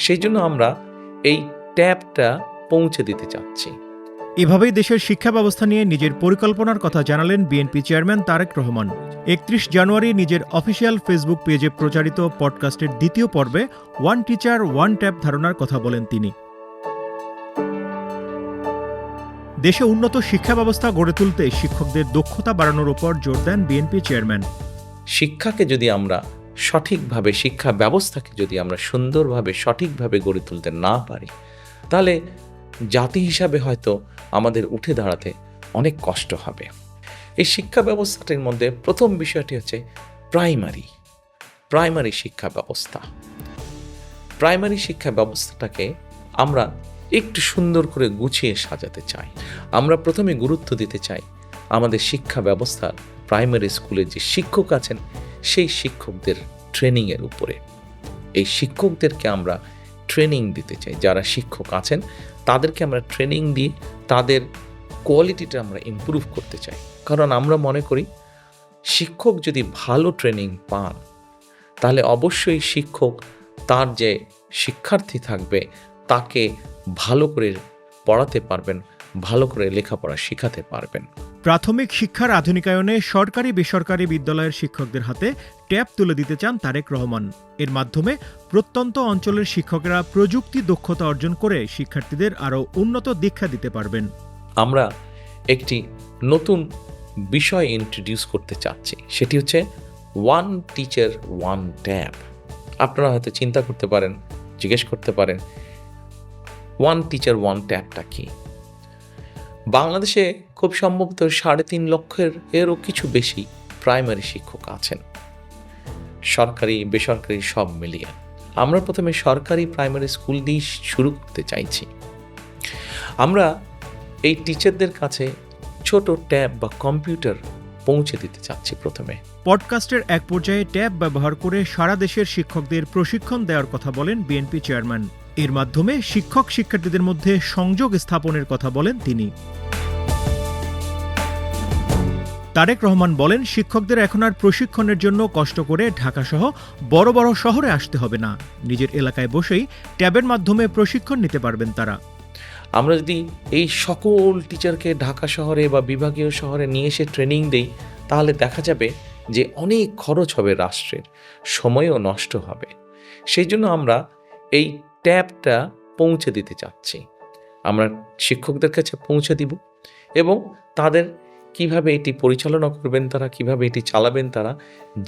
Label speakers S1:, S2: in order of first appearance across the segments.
S1: সেই জন্য আমরা এই ট্যাবটা পৌঁছে দিতে চাচ্ছি।
S2: এভাবেই দেশের শিক্ষা ব্যবস্থা নিয়ে নিজের পরিকল্পনার কথা জানালেন বিএনপি চেয়ারম্যান তারেক রহমান। ৩১ জানুয়ারি নিজের অফিসিয়াল ফেসবুক পেজে প্রচারিত পডকাস্টের দ্বিতীয় পর্বে ওয়ান টিচার ওয়ান ট্যাব ধারণার কথা বলেন তিনি। দেশে উন্নত শিক্ষা ব্যবস্থা গড়ে তুলতে শিক্ষকদের দক্ষতা বাড়ানোর উপর জোর দেন বিএনপি চেয়ারম্যান।
S1: শিক্ষাকে যদি আমরা সঠিকভাবে, শিক্ষা ব্যবস্থাকে যদি আমরা সুন্দরভাবে সঠিকভাবে গড়ে তুলতে না পারি, তাহলে জাতি হিসাবে হয়তো আমাদের উঠে দাঁড়াতে অনেক কষ্ট হবে। এই শিক্ষা ব্যবস্থাটির মধ্যে প্রথম বিষয়টি হচ্ছে প্রাইমারি শিক্ষা ব্যবস্থা। প্রাইমারি শিক্ষা ব্যবস্থাটাকে আমরা একটু সুন্দর করে গুছিয়ে সাজাতে চাই। আমরা প্রথমে গুরুত্ব দিতে চাই আমাদের শিক্ষা ব্যবস্থার প্রাইমারি স্কুলে যে শিক্ষক আছেন সেই শিক্ষকদের ট্রেনিংয়ের উপরে। এই শিক্ষকদেরকে আমরা ট্রেনিং দিতে চাই। যারা শিক্ষক আছেন তাদেরকে আমরা ট্রেনিং দিয়ে তাদের কোয়ালিটিটা আমরা ইমপ্রুভ করতে চাই। কারণ আমরা মনে করি শিক্ষক যদি ভালো ট্রেনিং পান তাহলে অবশ্যই শিক্ষক তার যে শিক্ষার্থী থাকবে তাকে ভালো করে পড়াতে পারবেন, ভালো করে লেখাপড়া শেখাতে পারবেন।
S2: প্রাথমিক শিক্ষার আধুনিকায়নে সরকারি বেসরকারি বিদ্যালয়ের শিক্ষকদের হাতে ট্যাব তুলে দিতে চান তারেক রহমান। এর মাধ্যমে প্রত্যন্ত অঞ্চলের শিক্ষকেরা প্রযুক্তি দক্ষতা অর্জন করে শিক্ষার্থীদের আরও উন্নত দীক্ষা দিতে পারবেন।
S1: আমরা একটি নতুন বিষয় ইন্ট্রোডিউস করতে চাচ্ছি, সেটি হচ্ছে ওয়ান টিচার ওয়ান ট্যাব। আপনারা হয়তো চিন্তা করতে পারেন, জিজ্ঞেস করতে পারেন ওয়ান টিচার ওয়ান ট্যাবটা কি? বাংলাদেশে খুব সম্ভবত 3.5 লক্ষের এরও কিছু বেশি প্রাইমারি শিক্ষক আছেন, সরকারি বেসরকারি সব মিলিয়ে। আমরা প্রথমে সরকারি প্রাইমারি স্কুল দিয়ে শুরু করতে চাইছি। আমরা এই টিচারদের কাছে ছোট ট্যাব বা কম্পিউটার পৌঁছে দিতে চাচ্ছি প্রথমে।
S2: পডকাস্টের এক পর্যায়ে ট্যাব ব্যবহার করে সারা দেশের শিক্ষকদের প্রশিক্ষণ দেওয়ার কথা বলেন বিএনপি চেয়ারম্যান। এর মাধ্যমে শিক্ষক শিক্ষার্থীদের মধ্যে সংযোগ স্থাপনের কথা বলেন তিনি। তারেক রহমান বলেন, শিক্ষকদের এখন আর প্রশিক্ষণের জন্য কষ্ট করে ঢাকাসহ বড় বড় শহরে আসতে হবে না। নিজের এলাকায় বসেই ট্যাবের মাধ্যমে প্রশিক্ষণ নিতে পারবেন তারা।
S1: আমরা যদি এই সকল টিচারকে ঢাকা শহরে বা বিভাগীয় শহরে নিয়ে এসে ট্রেনিং দেই, তাহলে দেখা যাবে যে অনেক খরচ হবে রাষ্ট্রের, সময়ও নষ্ট হবে। সেই জন্য আমরা এই ট্যাবটা পৌঁছে দিতে চাচ্ছি। আমরা শিক্ষকদের কাছে পৌঁছে দিব এবং তাদের কিভাবে এটি পরিচালনা করবেন তারা, কিভাবে এটি চালাবেন তারা,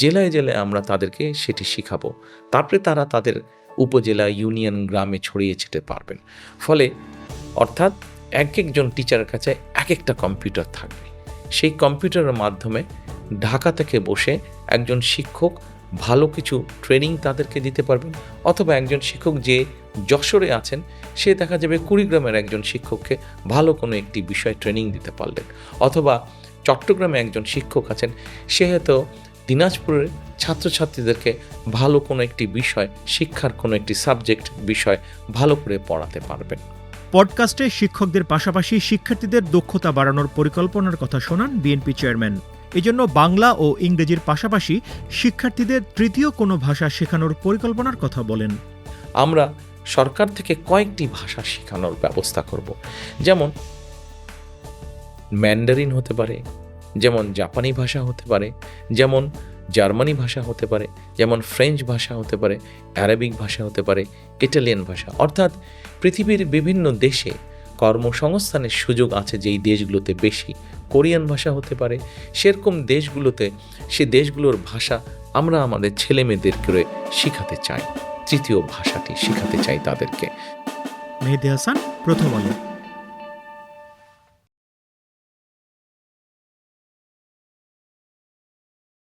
S1: জেলায় জেলায় আমরা তাদেরকে সেটি শিখাবো। তারপরে তারা তাদের উপজেলা, ইউনিয়ন, গ্রামে ছড়িয়ে ছিটে পারবেন। ফলে অর্থাৎ এক একজন টিচারের কাছে এক একটা কম্পিউটার থাকবে। সেই কম্পিউটারের মাধ্যমে ঢাকা থেকে বসে একজন শিক্ষক ভালো কিছু ট্রেনিং তাদেরকে দিতে পারবেন, অথবা একজন শিক্ষক যে যশোরে আছেন সে দেখা যাবে কুড়িগ্রামের একজন শিক্ষককে ভালো কোনো একটি বিষয় ট্রেনিং দিতে পারলেন, অথবা চট্টগ্রামে একজন শিক্ষক আছেন সে হয়তো দিনাজপুরের ছাত্রছাত্রীদেরকে ভালো কোনো একটি বিষয়, শিক্ষার কোনো একটি সাবজেক্ট বিষয় ভালো করে পড়াতে পারবেন।
S2: পডকাস্টে শিক্ষকদের পাশাপাশি শিক্ষার্থীদের দক্ষতা বাড়ানোর পরিকল্পনার কথা শোনান বিএনপি চেয়ারম্যান। এজন্য বাংলা ও ইংরেজির পাশাপাশি শিক্ষার্থীদের তৃতীয় কোনো ভাষা শেখানোর পরিকল্পনার কথা বলেন।
S1: আমরা সরকার থেকে কয়েকটি ভাষা শেখানোর ব্যবস্থা করব। যেমন ম্যান্ডারিন হতে পারে, যেমন জাপানি ভাষা হতে পারে, যেমন জার্মানি ভাষা হতে পারে, যেমন ফ্রেঞ্চ ভাষা হতে পারে, অ্যারাবিক ভাষা হতে পারে, ইটালিয়ান ভাষা। অর্থাৎ পৃথিবীর বিভিন্ন দেশে কর্মসংস্থানের সুযোগ আছে যেই দেশগুলোতে বেশি, কোরিয়ান ভাষা হতে পারে, সেরকম দেশগুলোতে সে দেশগুলোর ভাষা আমরা আমাদের ছেলে মেয়েদেরকে শেখাতে চাই, তৃতীয় ভাষাটি শেখাতে চাই তাদেরকে।
S2: মেহেদী হাসান, প্রথম আলো।